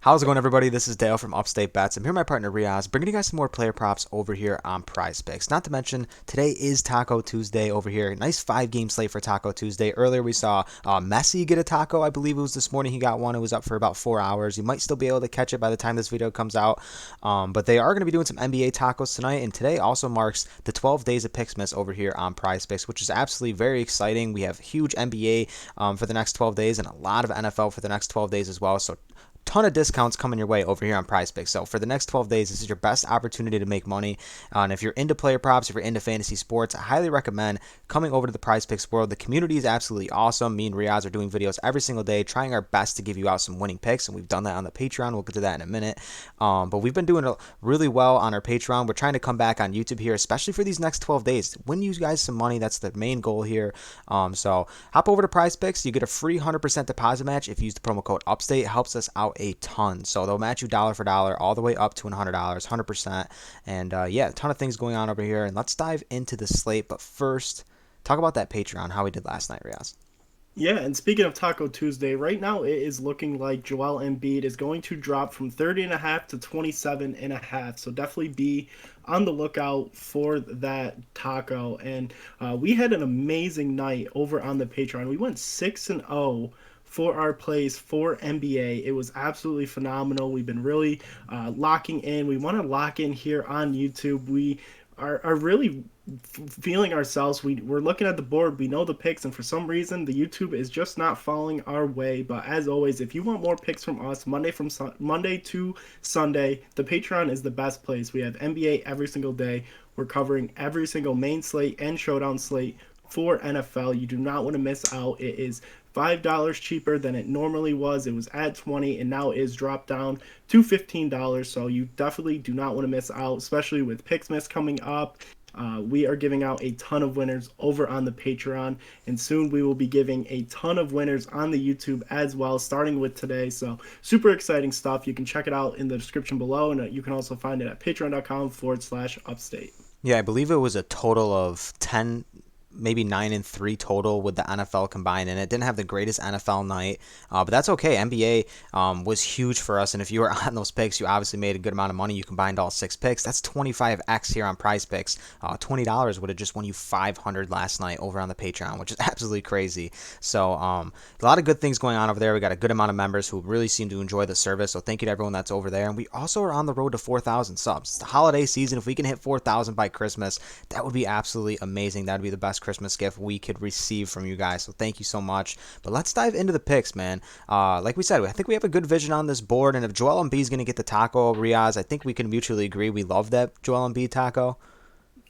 How's it going, everybody? This is Dale from Upstate Bets. I'm here with my partner Reoz, bringing you guys some more player props over here on Prize Picks. Not to mention, today is Taco Tuesday over here. Nice five-game slate for Taco Tuesday. Earlier, we saw Messi get a taco. I believe it was this morning he got one. It was up for about 4 hours. You might still be able to catch it by the time this video comes out. But they are going to be doing some NBA tacos tonight, and today also marks the 12 days of Picksmas over here on Prize Picks, which is absolutely very exciting. We have huge NBA for the next 12 days and a lot of NFL for the next 12 days as well. So ton of discounts coming your way over here on Prize Picks. So for the next 12 days, this is your best opportunity to make money. And if you're into player props, if you're into fantasy sports, I highly recommend coming over to the Prize Picks world. The community is absolutely awesome. Me and Reoz are doing videos every single day, trying our best to give you out some winning picks, and we've done that on the Patreon. We'll get to that in a minute. But we've been doing really well on our Patreon. We're trying to come back on YouTube here, especially for these next 12 days. Win you guys some money. That's the main goal here. So hop over to Prize Picks. You get a free 100% deposit match if you use the promo code UPSTATE. It helps us out a ton. So they'll match you dollar for dollar all the way up to $100, 100%. And yeah, a ton of things going on over here. And let's dive into the slate. But first, talk about that Patreon, how we did last night, Riaz. Yeah, and speaking of Taco Tuesday, right now it is looking like Joel Embiid is going to drop from 30.5 to 27.5. So definitely be on the lookout for that taco. And we had an amazing night over on the Patreon. We went 6-0 for our plays for NBA. It was absolutely phenomenal. We've been really locking in. We want to lock in here on YouTube. We are really feeling ourselves. We're looking at the board. We know the picks, and for some reason, the YouTube is just not falling our way. But as always, if you want more picks from us, Monday to Sunday, the Patreon is the best place. We have NBA every single day. We're covering every single main slate and showdown slate for NFL. You do not want to miss out. It is $5 cheaper than it normally was. It was at 20 and now it is dropped down to $15. So you definitely do not want to miss out, especially with Picksmas coming up. We are giving out a ton of winners over on the Patreon, and soon we will be giving a ton of winners on the YouTube as well, starting with today. So super exciting stuff. You can check it out in the description below, and you can also find it at patreon.com/upstate. Yeah, I believe it was a total of 10, maybe 9-3 total with the NFL combined, and it didn't have the greatest NFL night, but that's okay. NBA was huge for us, and if you were on those picks, you obviously made a good amount of money. You combined all six picks. That's 25x here on Prize Picks. $20 would have just won you 500 last night over on the Patreon, which is absolutely crazy. So a lot of good things going on over there. We got a good amount of members who really seem to enjoy the service, so thank you to everyone that's over there. And we also are on the road to 4,000 subs. It's the holiday season. If we can hit 4,000 by Christmas, that would be absolutely amazing. That would be the best Christmas gift we could receive from you guys. So thank you so much. But let's dive into the picks, man. Like we said, I think we have a good vision on this board. And if Joel Embiid is going to get the taco, Riaz, I think we can mutually agree we love that Joel Embiid taco.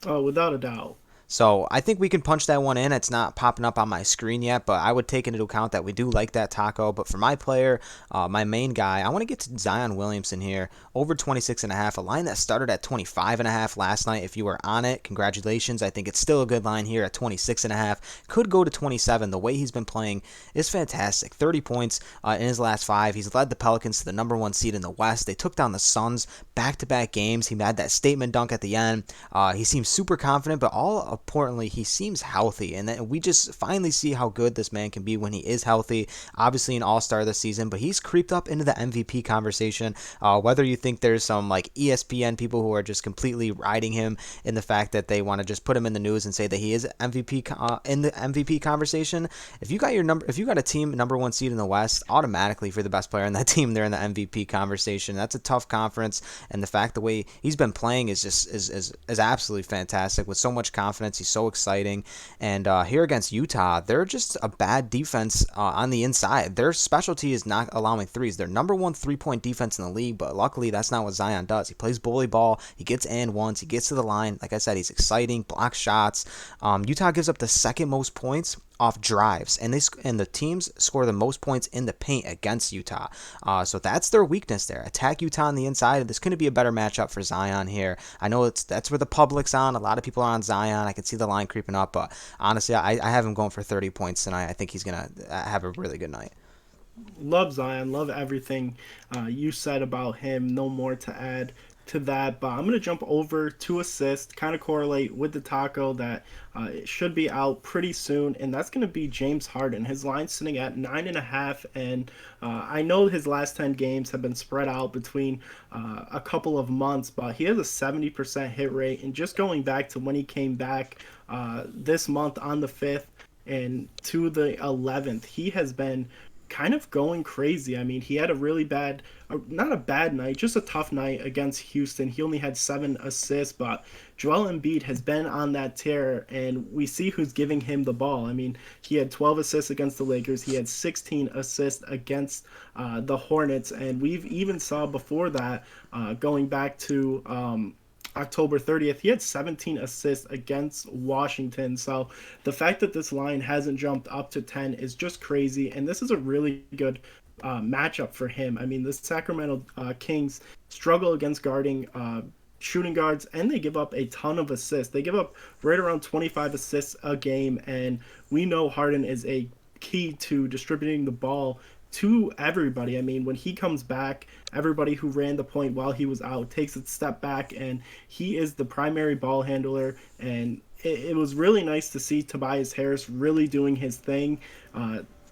Oh, without a doubt. So I think we can punch that one in. It's not popping up on my screen yet, but I would take into account that we do like that taco. But for my player, my main guy, I want to get to Zion Williamson here. Over 26.5, a line that started at 25.5 last night. If you were on it, congratulations. I think it's still a good line here at 26.5. Could go to 27. The way he's been playing is fantastic. 30 points in his last five. He's led the Pelicans to the number one seed in the West. They took down the Suns back-to-back games. He had that statement dunk at the end. He seems super confident, but all importantly, he seems healthy, and then we just finally see how good this man can be when he is healthy. Obviously an all-star this season, but he's creeped up into the MVP conversation. Whether you think there's some like ESPN people who are just completely riding him in the fact that they want to just put him in the news and say that he is MVP in the MVP conversation. If you got a team number one seed in the West, automatically for the best player in that team, they're in the MVP conversation. That's a tough conference, and the fact the way he's been playing is just is absolutely fantastic with so much confidence. He's so exciting. And here against Utah, they're just a bad defense on the inside. Their specialty is not allowing threes. They're number one three-point defense in the league, but luckily that's not what Zion does. He plays bully ball. He gets and ones. He gets to the line. Like I said, he's exciting, blocks shots. Utah gives up the second most points off drives, and the teams score the most points in the paint against Utah. So that's their weakness there. Attack Utah on the inside. This couldn't be a better matchup for Zion here. I know that's where the public's on. A lot of people are on Zion. I can see the line creeping up, but honestly, I have him going for 30 points tonight. I think he's gonna have a really good night. Love Zion. Love everything you said about him. No more to add to that, but I'm going to jump over to assist, kind of correlate with the taco that it should be out pretty soon, and that's going to be James Harden. His line's sitting at 9.5, and I know his last 10 games have been spread out between a couple of months, but he has a 70% hit rate, and just going back to when he came back this month on the 5th and to the 11th, he has been kind of going crazy. I mean, he had a really bad, not a bad night, just a tough night against Houston. He only had 7 assists, but Joel Embiid has been on that tear, and we see who's giving him the ball. I mean, he had 12 assists against the Lakers. He had 16 assists against the Hornets, and we've even saw before that, going back to October 30th, he had 17 assists against Washington. So the fact that this line hasn't jumped up to 10 is just crazy. And this is a really good matchup for him. I mean, the Sacramento Kings struggle against guarding shooting guards, and they give up a ton of assists. They give up right around 25 assists a game. And we know Harden is a key to distributing the ball to everybody. I mean, when he comes back, everybody who ran the point while he was out takes a step back, and he is the primary ball handler. And it was really nice to see Tobias Harris really doing his thing.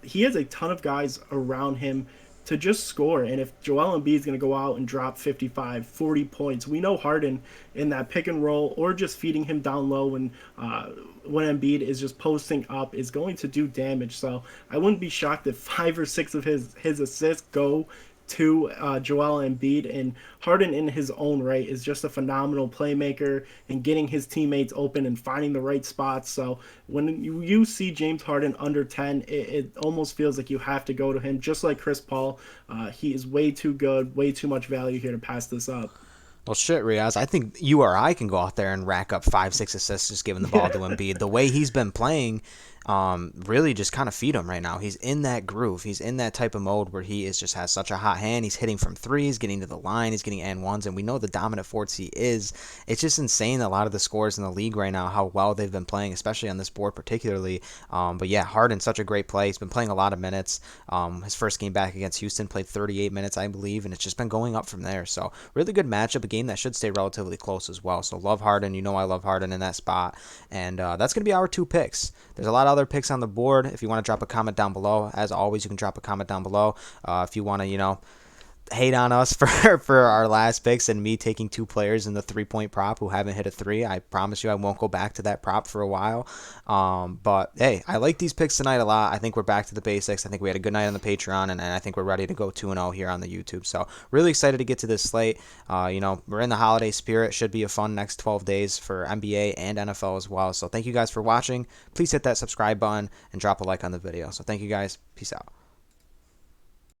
He has a ton of guys around him to just score. And if Joel Embiid is going to go out and drop 55, 40 points, we know Harden in that pick and roll or just feeding him down low when Embiid is just posting up is going to do damage. So I wouldn't be shocked if 5 or 6 of his assists go to Joel Embiid. And Harden in his own right is just a phenomenal playmaker and getting his teammates open and finding the right spots. So when you see James Harden under 10, it almost feels like you have to go to him, just like Chris Paul. He is way too good, way too much value here to pass this up. Well, shit, Reoz. I think you or I can go out there and rack up 5, 6 assists just giving the ball to Embiid. The way he's been playing, really just kind of feed him right now. He's in that groove. He's in that type of mode where he is just has such a hot hand. He's hitting from threes, getting to the line. He's getting and ones, and we know the dominant force he is. It's just insane a lot of the scores in the league right now, how well they've been playing, especially on this board particularly. But yeah, Harden's such a great play. He's been playing a lot of minutes. His first game back against Houston played 38 minutes, I believe, and it's just been going up from there. So really good matchup, a game that should stay relatively close as well. So love Harden. You know I love Harden in that spot. And that's going to be our 2 picks. There's a lot of other picks on the board. If you want to drop a comment down below, as always, you can drop a comment down below. If you want to, hate on us for our last picks and me taking 2 players in the 3-point prop who haven't hit a 3. I promise you I won't go back to that prop for a while. But hey, I like these picks tonight a lot. I think we're back to the basics. I think we had a good night on the Patreon, and I think we're ready to go 2-0 here on the YouTube. So really excited to get to this slate. We're in the holiday spirit. Should be a fun next 12 days for NBA and NFL as well. So thank you guys for watching. Please hit that subscribe button and drop a like on the video. So thank you guys. Peace out.